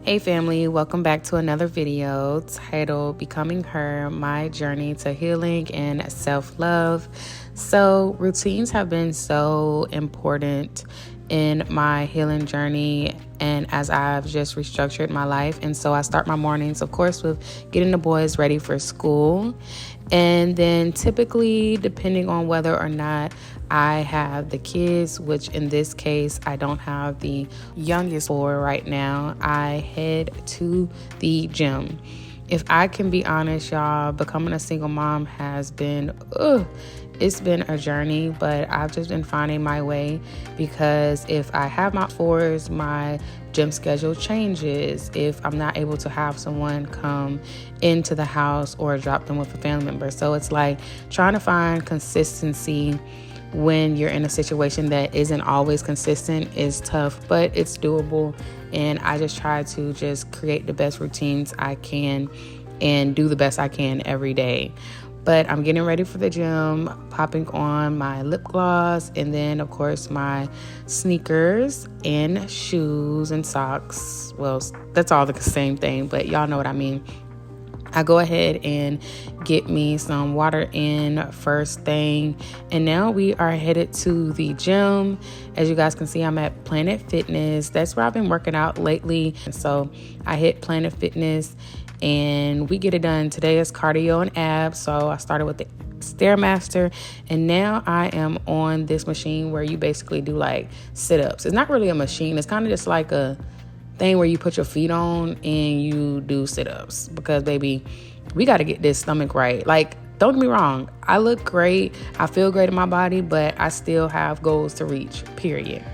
Hey family, welcome back to another video titled Becoming Her, My Journey to Healing and Self-Love. So routines have been so important in my healing journey and as I've just restructured my life. And so I start my mornings, of course, with getting the boys ready for school. And then typically, depending on whether or not I have the kids, which in this case, I don't have the youngest for right now, I head to the gym. If I can be honest, y'all, becoming a single mom has been, it's been a journey, but I've just been finding my way because if I have my fours, my gym schedule changes. If I'm not able to have someone come into the house or drop them with a family member. So it's like trying to find consistency when you're in a situation that isn't always consistent is tough, but it's doable. And I just try to just create the best routines I can and do the best I can every day. But I'm getting ready for the gym, popping on my lip gloss, and then, of course, my sneakers and shoes and socks. Well, that's all the same thing, but y'all know what I mean. I go ahead and get me some water in first thing. And now we are headed to the gym. As you guys can see, I'm at Planet Fitness. That's where I've been working out lately. And so I hit Planet Fitness and we get it done. Today is cardio and abs. So I started with the Stairmaster and now I am on this machine where you basically do like sit-ups. It's not really a machine. It's kind of just like a thing where you put your feet on and you do sit-ups because baby, we got to get this stomach right. Like, don't get me wrong, I look great, I feel great in my body, but I still have goals to reach, period.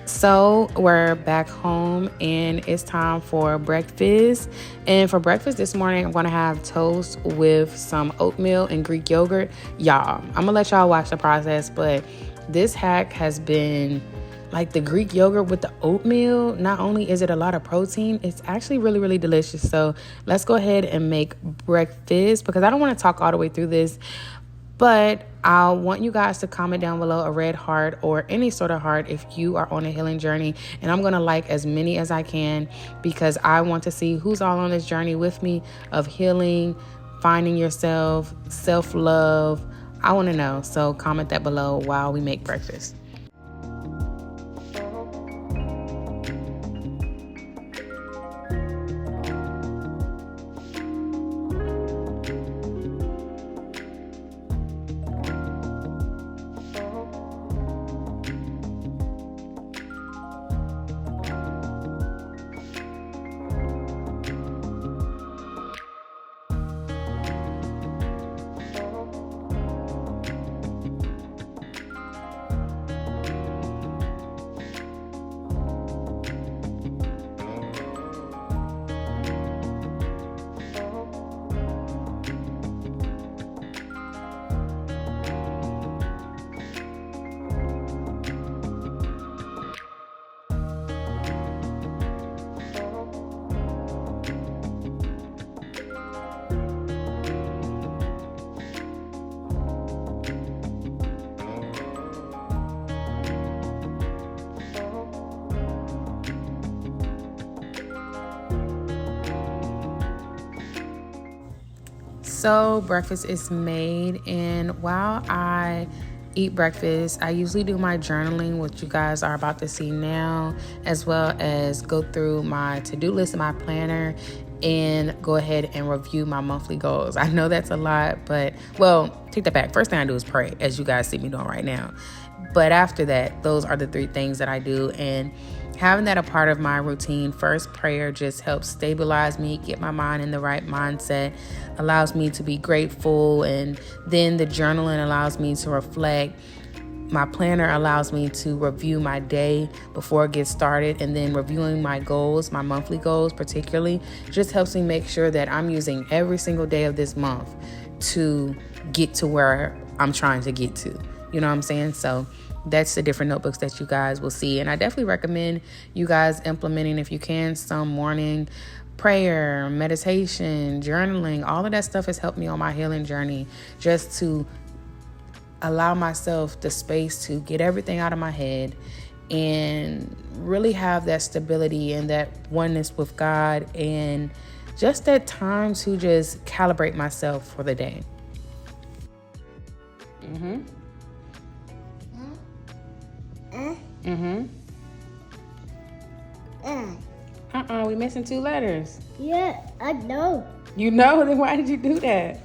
So we're back home and it's time for breakfast. And for breakfast this morning, I'm going to have toast with some oatmeal and Greek yogurt. Y'all, I'm going to let y'all watch the process, but this hack has been like the Greek yogurt with the oatmeal. Not only is it a lot of protein, it's actually really, really delicious. So let's go ahead and make breakfast because I don't want to talk all the way through this, but I want you guys to comment down below a red heart or any sort of heart if you are on a healing journey. And I'm going to like as many as I can because I want to see who's all on this journey with me of healing, finding yourself, self-love. I want to know. So comment that below while we make breakfast. So breakfast is made, and while I eat breakfast, I usually do my journaling, which you guys are about to see now, as well as go through my to-do list and my planner and go ahead and review my monthly goals. I know that's a lot, but well, take that back. First thing I do is pray, as you guys see me doing right now. But after that, those are the three things that I do. And having that a part of my routine, first prayer just helps stabilize me, get my mind in the right mindset, allows me to be grateful. And then the journaling allows me to reflect. My planner allows me to review my day before it gets started. And then reviewing my goals, my monthly goals particularly, just helps me make sure that I'm using every single day of this month to get to where I'm trying to get to. You know what I'm saying? So that's the different notebooks that you guys will see. And I definitely recommend you guys implementing, if you can, some morning prayer, meditation, journaling. All of that stuff has helped me on my healing journey, just to allow myself the space to get everything out of my head and really have that stability and that oneness with God, and just that time to just calibrate myself for the day. We missing 2 letters. Yeah, I know. You know? Then why did you do that?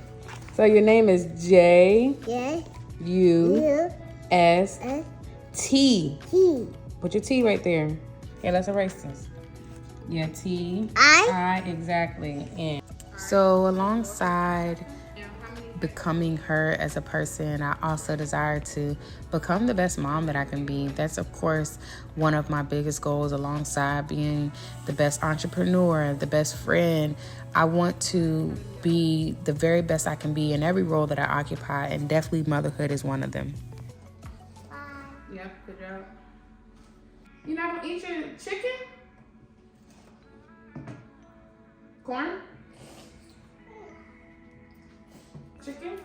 So your name is J J U U S S T. T Put your T right there. Okay, let's erase this. Yeah, T I. exactly. And so alongside becoming her as a person, I also desire to become the best mom that I can be. That's of course one of my biggest goals, alongside being the best entrepreneur, the best friend. I want to be the very best I can be in every role that I occupy, and definitely motherhood is one of them. Yep, good job. You not gonna eat your chicken? Corn? Chicken?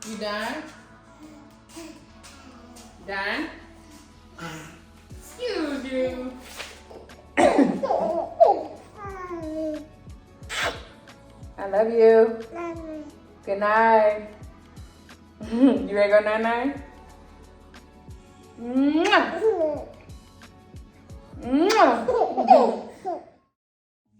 You done? Done? Excuse you. I love you. Good night. You ready to go night-night?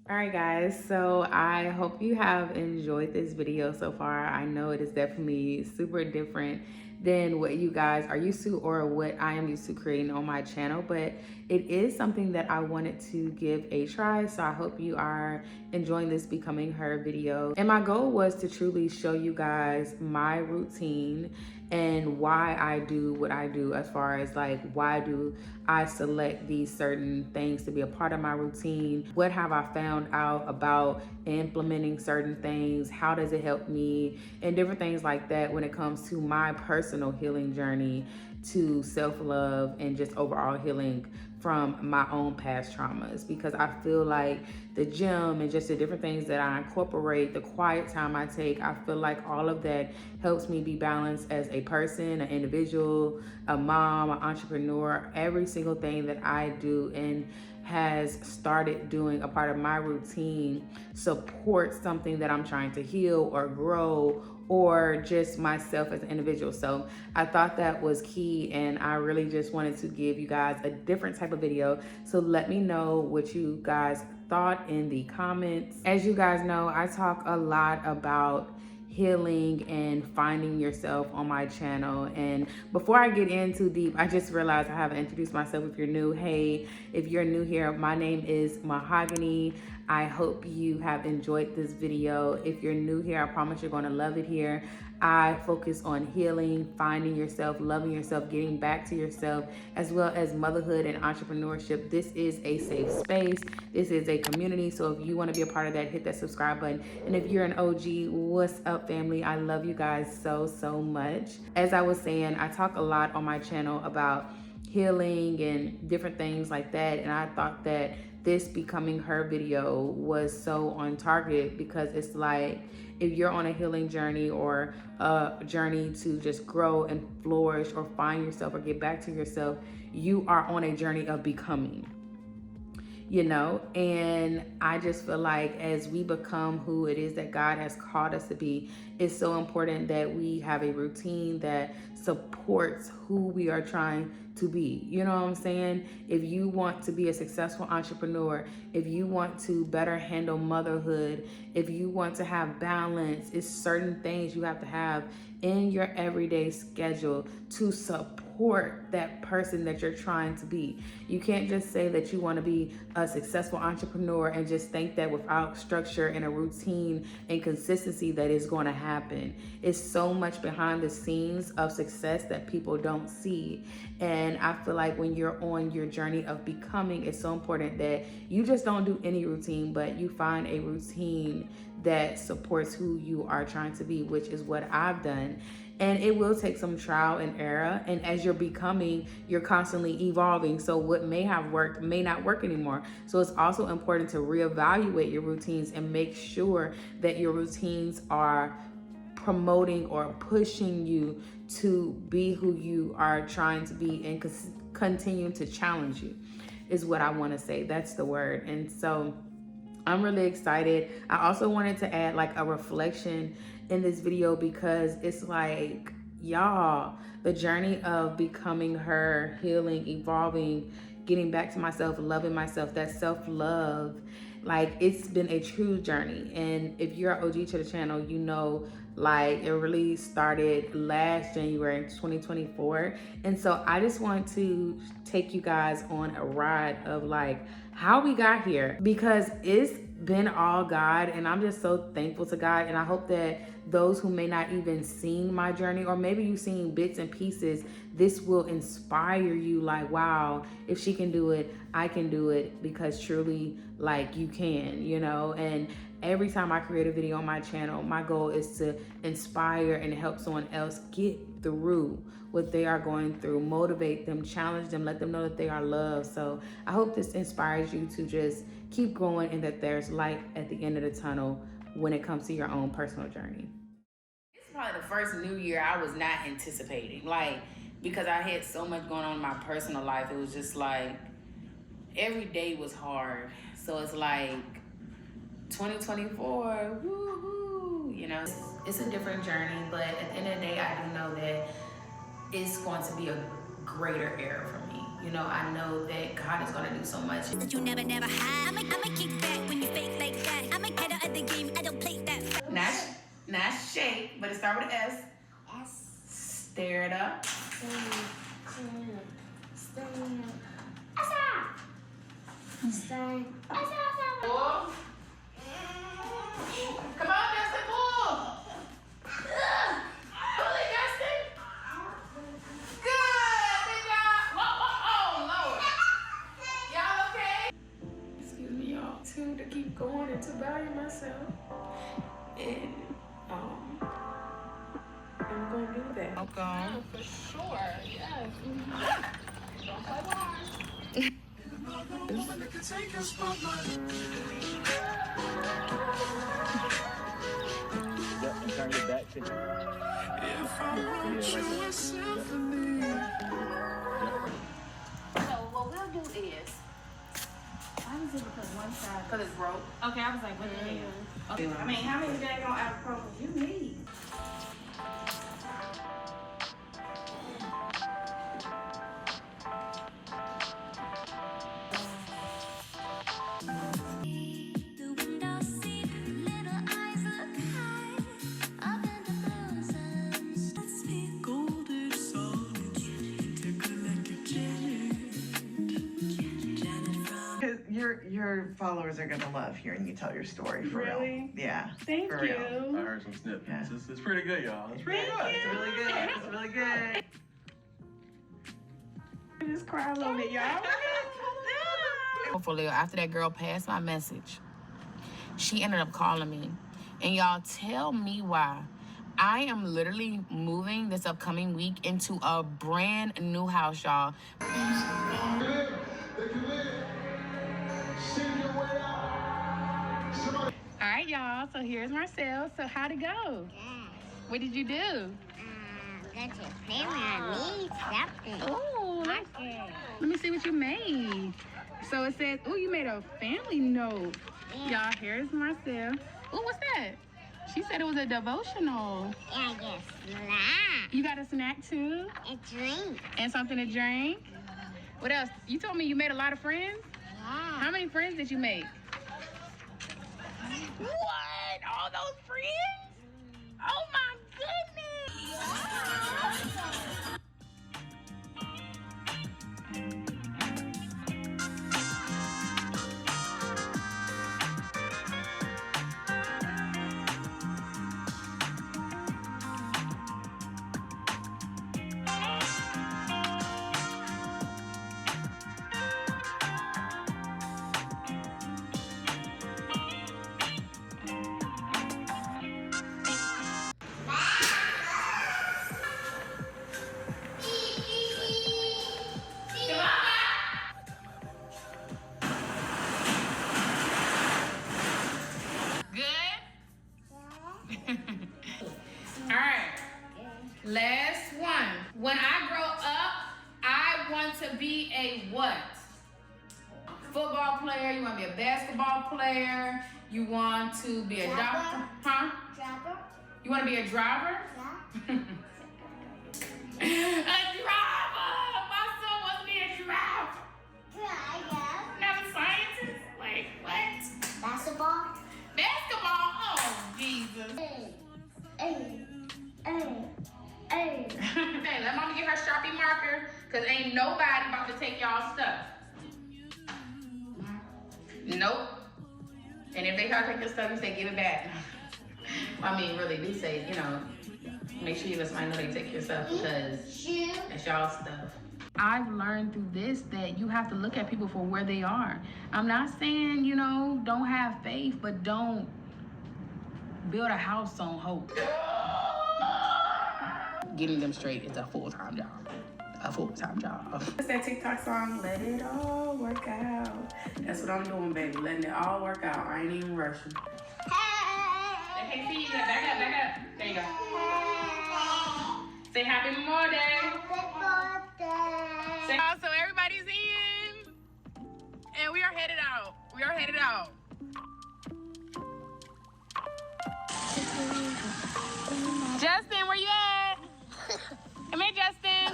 All right, guys, so I hope you have enjoyed this video so far. I know it is definitely super different than what you guys are used to or what I am used to creating on my channel, but it is something that I wanted to give a try. So I hope you are enjoying this Becoming Her video. And my goal was to truly show you guys my routine and why I do what I do, as far as like, why do I select these certain things to be a part of my routine? What have I found out about implementing certain things? How does it help me? And different things like that when it comes to my personal healing journey to self-love and just overall healing from my own past traumas. Because I feel like the gym and just the different things that I incorporate, the quiet time I take, I feel like all of that helps me be balanced as a person, an individual, a mom, an entrepreneur. Every single thing that I do and has started doing a part of my routine supports something that I'm trying to heal or grow, or just myself as an individual. So I thought that was key, and I really just wanted to give you guys a different type of video. So let me know what you guys thought in the comments. As you guys know, I talk a lot about healing and finding yourself on my channel. And before I get in too deep, I just realized I haven't introduced myself. If you're new, hey, if you're new here, my name is MaHogany. I hope you have enjoyed this video. If you're new here, I promise you're going to love it here. I focus on healing, finding yourself, loving yourself, getting back to yourself, as well as motherhood and entrepreneurship. This is a safe space. This is a community. So if you want to be a part of that, hit that subscribe button. And if you're an OG, what's up, family? I love you guys so, so much. As I was saying, I talk a lot on my channel about healing and different things like that. And I thought that this Becoming Her video was so on target, because it's like, if you're on a healing journey or a journey to just grow and flourish or find yourself or get back to yourself, you are on a journey of becoming, you know? And I just feel like as we become who it is that God has called us to be, it's so important that we have a routine that supports who we are trying to be. You know what I'm saying? If you want to be a successful entrepreneur, if you want to better handle motherhood, if you want to have balance, it's certain things you have to have in your everyday schedule to support that person that you're trying to be. You can't just say that you want to be a successful entrepreneur and just think that without structure and a routine and consistency that is going to happen. It's so much behind the scenes of success that people don't see. And I feel like when you're on your journey of becoming, it's so important that you just don't do any routine, but you find a routine that supports who you are trying to be, which is what I've done. And it will take some trial and error. And as you're becoming, you're constantly evolving. So what may have worked may not work anymore. So it's also important to reevaluate your routines and make sure that your routines are promoting or pushing you to be who you are trying to be, and continue to challenge you is what I want to say. That's the word. And so I'm really excited. I also wanted to add like a reflection in this video, because it's like, y'all, the journey of becoming her, healing, evolving, getting back to myself, loving myself, that self-love, like, it's been a true journey. And if you're an OG to the channel, you know, like, it really started last January 2024. And so I just want to take you guys on a ride of like how we got here, because it's been all God, and I'm just so thankful to God. And I hope that those who may not even seen my journey, or maybe you've seen bits and pieces, this will inspire you, like, wow, if she can do it, I can do it, because truly, like, you can, you know. And every time I create a video on my channel, my goal is to inspire and help someone else get through what they are going through, motivate them, challenge them, let them know that they are loved. So I hope this inspires you to just keep going, and that there's light at the end of the tunnel when it comes to your own personal journey. It's probably the first new year I was not anticipating, like, because I had so much going on in my personal life. It was just like every day was hard. So it's like 2024, woohoo, you know. It's a different journey, but at the end of the day, I do know that it's going to be a greater era for me. You know, I know that God is going to do so much. That you never had. I'ma kick back when you fake like that. I'm a kid at the game, I don't play that. Not shake, but it starts with an S. Yes. Stir it up. Pull. Come on, Dustin, pull. Pull it, Dustin. Good. Good job. Oh, Lord. Y'all okay? Excuse me, y'all. To keep going and to value myself. And I'm gonna do that. Okay. Oh, for sure. Yes. Don't play blind. Yep, and turn your back to So what we'll do is, why is it because one side? Because it's broke. Okay, I was like, what the hell? Okay. I mean, how many daggone ibuprofen you need? The window seat, little eyes look high. Up in the bosoms, let's be golden songs. Tickle like a Janet from Your followers are gonna love hearing you tell your story, for Really? real. Yeah. Thank for you. real. I heard some snippets. Yeah. It's pretty good, y'all. It's pretty good. It's really good. It's really good. I just cry a little bit, y'all. Hopefully, after that girl passed my message, she ended up calling me. And y'all, tell me why. I am literally moving this upcoming week into a brand new house, y'all. All right, y'all, so here's Marcel. So how'd it go? Yeah. What did you do? Got your family. I need something. Oh, Okay. let me see what you made. So it says, oh, you made a family note. Y'all, here's Marcel. Oh, what's that? She said it was a devotional. Yeah, I guess snack. You got a snack too? A drink. And something to drink? What else? You told me you made a lot of friends? Yeah. How many friends did you make? What? All those friends? Oh my goodness! football player? You want to be a basketball player? You want to be a doctor? Huh? Driver? You want to be a driver? Yeah. A driver! My son wants to be a driver. Driver. Not a scientist? Like, what? Basketball? Basketball? Oh, Jesus. Hey. Hey, let mama get her Sharpie marker, because ain't nobody about to take y'all stuff. Nope. And if they try to take your stuff, you say, give it back. I mean, really, do say, you know, make sure you let somebody know they take your stuff, because it's y'all stuff. I've learned through this that you have to look at people for where they are. I'm not saying, you know, don't have faith, but don't build a house on hope. Getting them straight is a full-time job. A full-time job. What's that TikTok song? Let it all work out. That's what I'm doing, baby. Letting it all work out. I ain't even rushing. Hey, see you. Back up. There you go. Say happy Memorial Day. Say, so everybody's in. And we are headed out. Justin, where you at? Come here, Justin.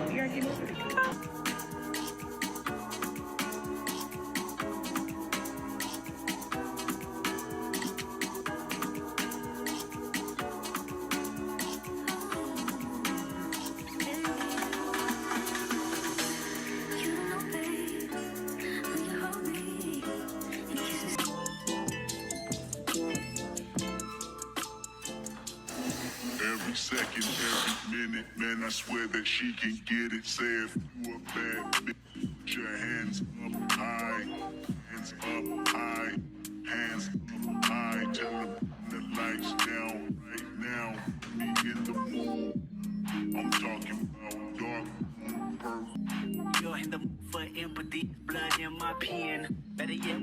We are getting to the top. Every second, every minute, man, I swear that she can get it. Say if you a bad bitch, put your hands up high, hands up high, hands up high. Tell them the lights down right now. Me in the mood. I'm talking about dark moon, purple. You're in the mood for empathy, blood in my pen. Better yet.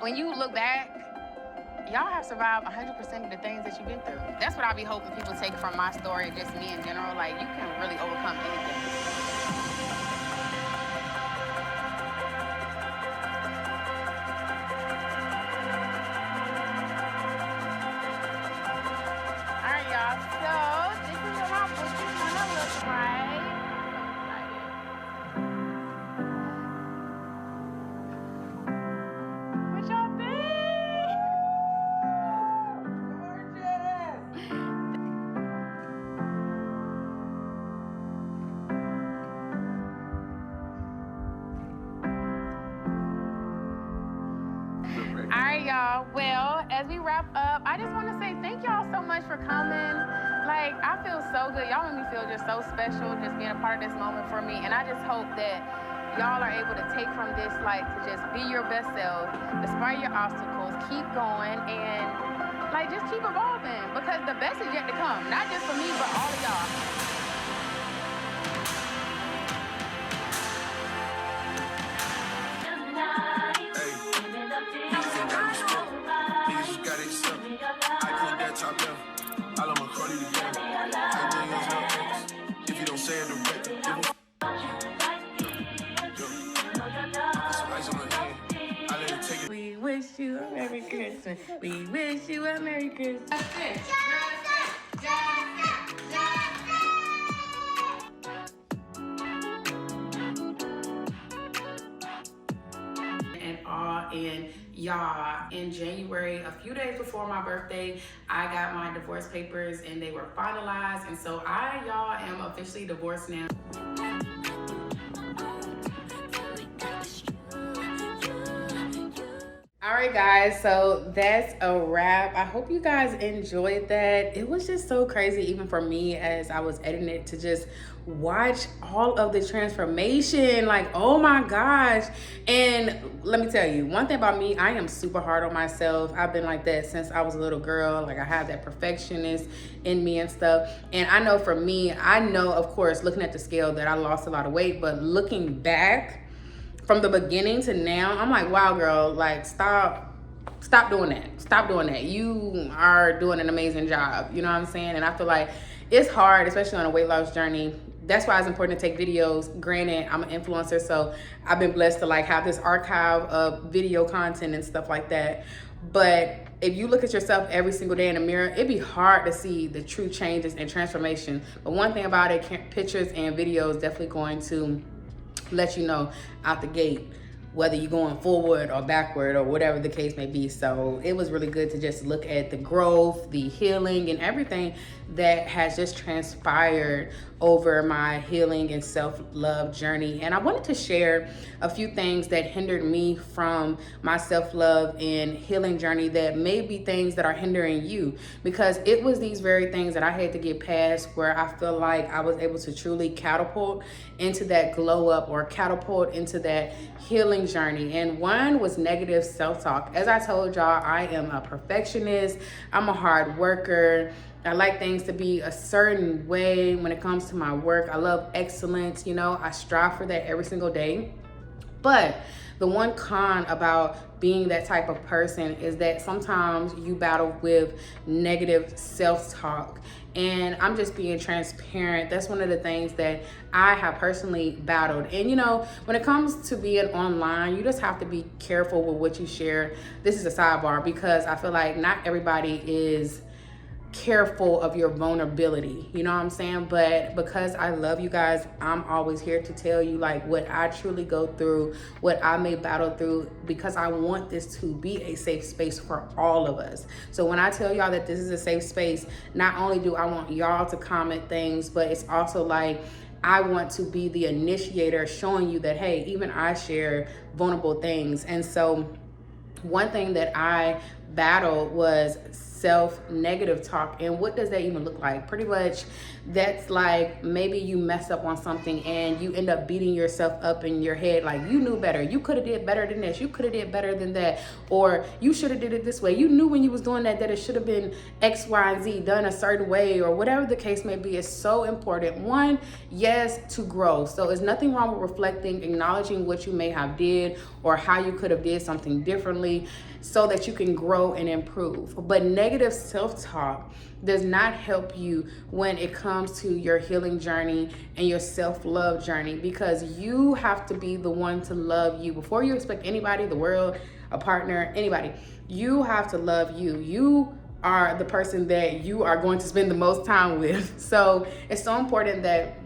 When you look back, y'all have survived 100% of the things that you've been through. That's what I be hoping people take from my story, just me in general. Like, you can really overcome anything. All right, y'all. So this is what my book is gonna look like. What y'all think? All right, y'all. Well, as we wrap up, I just want to say thank y'all so much for coming. Like, I feel so good. Y'all make me feel just so special, just being a part of this moment for me. And I just hope that y'all are able to take from this, like, to just be your best self, despite your obstacles, keep going, and, like, just keep evolving. Because the best is yet to come. Not just for me, but all of y'all. Niggas just got it stuck. I put that top down. All of my Cardi together. Type thing is no X. If you don't say it direct, give them. Some ice on my hand. I let it take it. We wish you a Merry Christmas. We wish you a Merry Christmas. That's it. And all in y'all, in January, a few days before my birthday, I got my divorce papers and they were finalized, and so y'all am officially divorced now. All right, guys, so that's a wrap. I hope you guys enjoyed that. It was just so crazy, even for me, as I was editing it, to just watch all of the transformation. Like, oh my gosh. And let me tell you, one thing about me, I am super hard on myself. I've been like that since I was a little girl. Like, I have that perfectionist in me and stuff. And I know for me, I know, of course, looking at the scale, that I lost a lot of weight, but looking back from the beginning to now, I'm like, wow, girl, like stop doing that. Stop doing that. You are doing an amazing job. You know what I'm saying? And I feel like it's hard, especially on a weight loss journey. That's why it's important to take videos. Granted, I'm an influencer, so I've been blessed to like have this archive of video content and stuff like that. But if you look at yourself every single day in the mirror, it'd be hard to see the true changes and transformation. But one thing about it, pictures and videos definitely going to let you know out the gate whether you're going forward or backward or whatever the case may be. So it was really good to just look at the growth, the healing, and everything that has just transpired over my healing and self-love journey. And I wanted to share a few things that hindered me from my self-love and healing journey that may be things that are hindering you, because it was these very things that I had to get past where I feel like I was able to truly catapult into that glow up or catapult into that healing journey. And one was negative self-talk. As I told y'all, I am a perfectionist. I'm a hard worker. I like things to be a certain way when it comes to my work. I love excellence, you know, I strive for that every single day. But the one con about being that type of person is that sometimes you battle with negative self-talk. And I'm just being transparent. That's one of the things that I have personally battled. And you know, when it comes to being online, you just have to be careful with what you share. This is a sidebar because I feel like not everybody is careful of your vulnerability, you know what I'm saying? But because I love you guys, I'm always here to tell you like what I truly go through, what I may battle through, because I want this to be a safe space for all of us. So when I tell y'all that this is a safe space, not only do I want y'all to comment things, but it's also like I want to be the initiator showing you that, hey, even I share vulnerable things. And so one thing that I battled was self-negative talk. And what does that even look like? Pretty much that's like maybe you mess up on something and you end up beating yourself up in your head like you knew better, you could have did better than this, you could have did better than that, or you should have did it this way, you knew when you was doing that it should have been X, Y, and Z done a certain way, or whatever the case may be. Is so important. One, yes, to grow. So there's nothing wrong with reflecting, acknowledging what you may have did or how you could have did something differently so that you can grow and improve. But negative self-talk does not help you when it comes to your healing journey and your self-love journey, because you have to be the one to love you. Before you expect anybody, the world, a partner, anybody, you have to love you. You are the person that you are going to spend the most time with. So it's so important that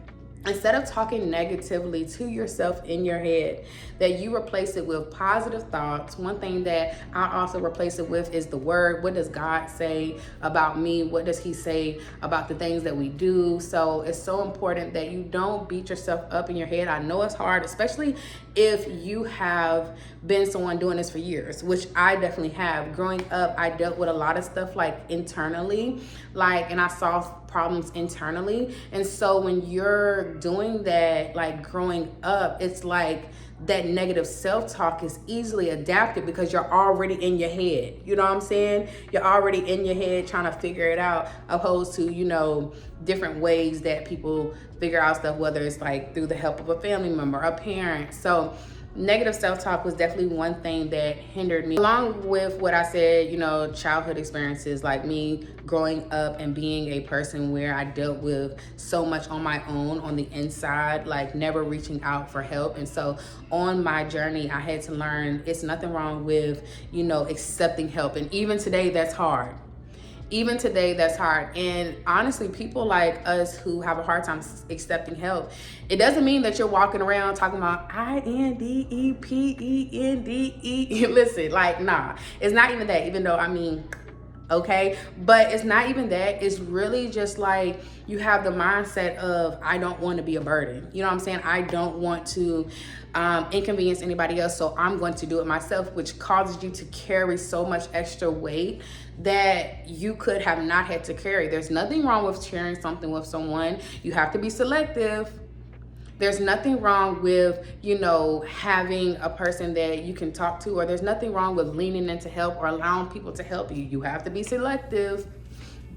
instead of talking negatively to yourself in your head, that you replace it with positive thoughts. One thing that I also replace it with is the word. What does God say about me? What does he say about the things that we do? So it's so important that you don't beat yourself up in your head. I know it's hard, especially if you have been someone doing this for years, which I definitely have. Growing up, I dealt with a lot of stuff like internally, and I saw problems internally. And so when you're doing that, like growing up, it's like that negative self-talk is easily adapted because you're already in your head. You know what I'm saying? You're already in your head trying to figure it out, opposed to, you know, different ways that people figure out stuff, whether it's like through the help of a family member, a parent. So negative self-talk was definitely one thing that hindered me, along with what I said, you know, childhood experiences, like me growing up and being a person where I dealt with so much on my own on the inside, like never reaching out for help. And so on my journey, I had to learn it's nothing wrong with, you know, accepting help. And even today, that's hard. Even today, that's hard. And honestly, people like us who have a hard time accepting help, it doesn't mean that you're walking around talking about INDEPENDE. Listen, like, nah, it's not even that, even though, I mean, okay, but it's not even that. It's really just like you have the mindset of, I don't want to be a burden. You know what I'm saying? I don't want to inconvenience anybody else, so I'm going to do it myself, which causes you to carry so much extra weight that you could have not had to carry. There's nothing wrong with sharing something with someone. You have to be selective. There's nothing wrong with, you know, having a person that you can talk to, or there's nothing wrong with leaning into help or allowing people to help you. You have to be selective.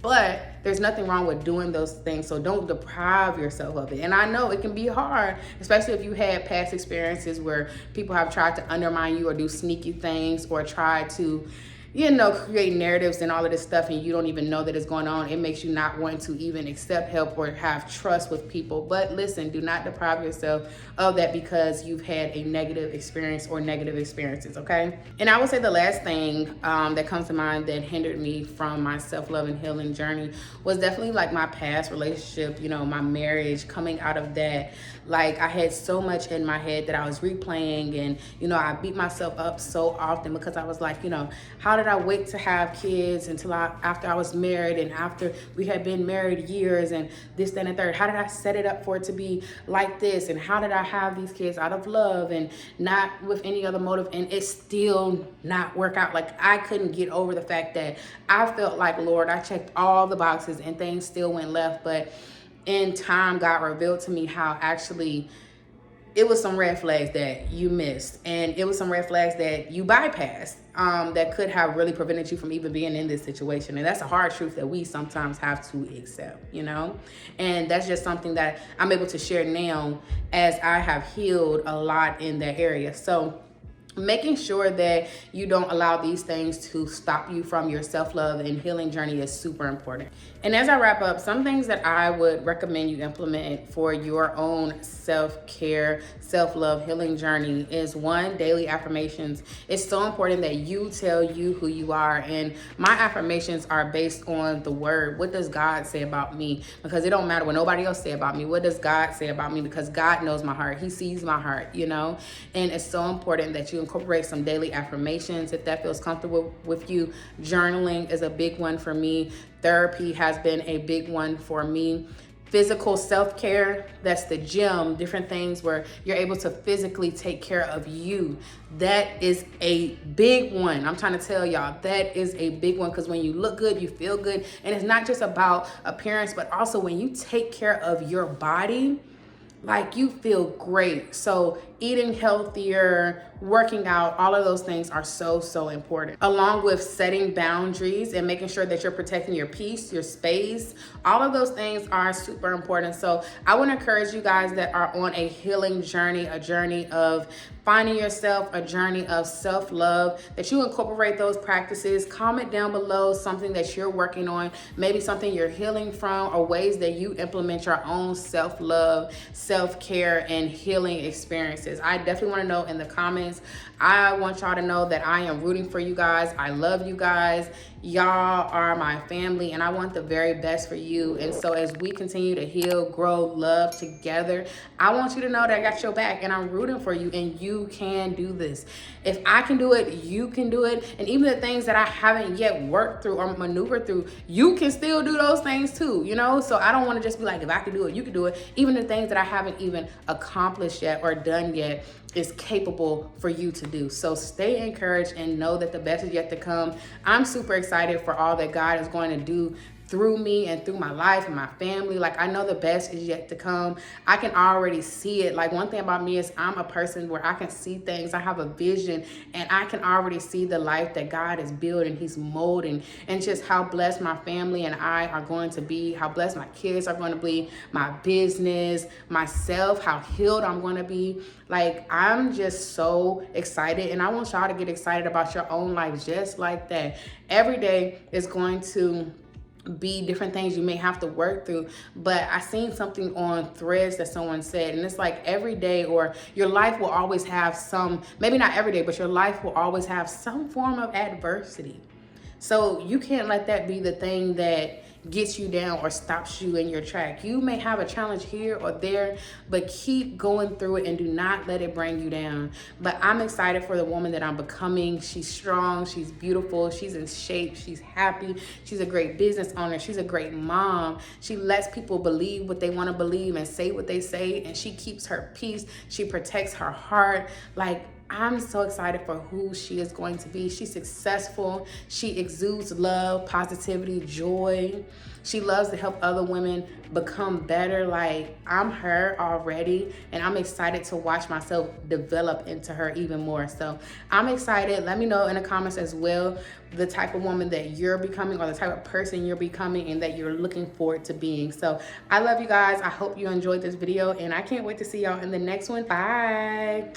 But there's nothing wrong with doing those things, so don't deprive yourself of it. And I know it can be hard, especially if you had past experiences where people have tried to undermine you or do sneaky things or try to, you know, create narratives and all of this stuff, and you don't even know that it's going on. It makes you not want to even accept help or have trust with people. But listen, do not deprive yourself of that because you've had a negative experience or negative experiences, okay? And I would say the last thing that comes to mind that hindered me from my self-love and healing journey was definitely like my past relationship, you know, my marriage. Coming out of that, like I had so much in my head that I was replaying, and you know, I beat myself up so often because I was like, you know, how did I wait to have kids until after I was married, and after we had been married years, and this, that, and the third? How did I set it up for it to be like this? And how did I have these kids out of love and not with any other motive, and it still not work out? Like I couldn't get over the fact that I felt like, Lord, I checked all the boxes and things still went left. But in time, God revealed to me how actually it was some red flags that you missed, and it was some red flags that you bypassed that could have really prevented you from even being in this situation. And that's a hard truth that we sometimes have to accept, you know? And that's just something that I'm able to share now as I have healed a lot in that area. So making sure that you don't allow these things to stop you from your self-love and healing journey is super important. And as I wrap up, some things that I would recommend you implement for your own self-care, self-love healing journey is 1, daily affirmations. It's so important that you tell you who you are. And my affirmations are based on the word. What does God say about me? Because it don't matter what nobody else say about me. What does God say about me? Because God knows my heart. He sees my heart, you know? And it's so important that you incorporate some daily affirmations if that feels comfortable with you. Journaling is a big one for me. Therapy has been a big one for me. Physical self-care, that's the gym, different things where you're able to physically take care of you. That is a big one. I'm trying to tell y'all, that is a big one, because when you look good, you feel good. And it's not just about appearance, but also when you take care of your body, like you feel great. So eating healthier, working out, all of those things are so, so important. Along with setting boundaries and making sure that you're protecting your peace, your space, all of those things are super important. So I want to encourage you guys that are on a healing journey, a journey of finding yourself, a journey of self-love, that you incorporate those practices. Comment down below something that you're working on, maybe something you're healing from, or ways that you implement your own self-love, self-care, and healing experiences. I definitely want to know in the comments. I want y'all to know that I am rooting for you guys. I love you guys. Y'all are my family, and I want the very best for you. And so as we continue to heal, grow, love together, I want you to know that I got your back, and I'm rooting for you, and you can do this. If I can do it, you can do it. And even the things that I haven't yet worked through or maneuvered through, you can still do those things too, you know? So I don't want to just be like, if I can do it, you can do it. Even the things that I haven't even accomplished yet or done yet is capable for you to do. So stay encouraged and know that the best is yet to come. I'm super excited for all that God is going to do through me and through my life and my family. Like, I know the best is yet to come. I can already see it. Like, one thing about me is I'm a person where I can see things. I have a vision, and I can already see the life that God is building, he's molding, and just how blessed my family and I are going to be, how blessed my kids are going to be, my business, myself, how healed I'm going to be. Like, I'm just so excited, and I want y'all to get excited about your own life just like that. Every day is going to be different things you may have to work through, but I seen something on Threads that someone said, and it's like every day, or your life will always have some, maybe not every day, but your life will always have some form of adversity. So you can't let that be the thing that gets you down or stops you in your track. You may have a challenge here or there, but keep going through it and do not let it bring you down. But I'm excited for the woman that I'm becoming. She's strong, she's beautiful, she's in shape, she's happy, she's a great business owner, she's a great mom. She lets people believe what they want to believe and say what they say, and she keeps her peace, she protects her heart. Like, I'm so excited for who she is going to be. She's successful. She exudes love, positivity, joy. She loves to help other women become better. Like, I'm her already, and I'm excited to watch myself develop into her even more. So I'm excited. Let me know in the comments as well the type of woman that you're becoming, or the type of person you're becoming and that you're looking forward to being. So I love you guys. I hope you enjoyed this video, and I can't wait to see y'all in the next one. Bye.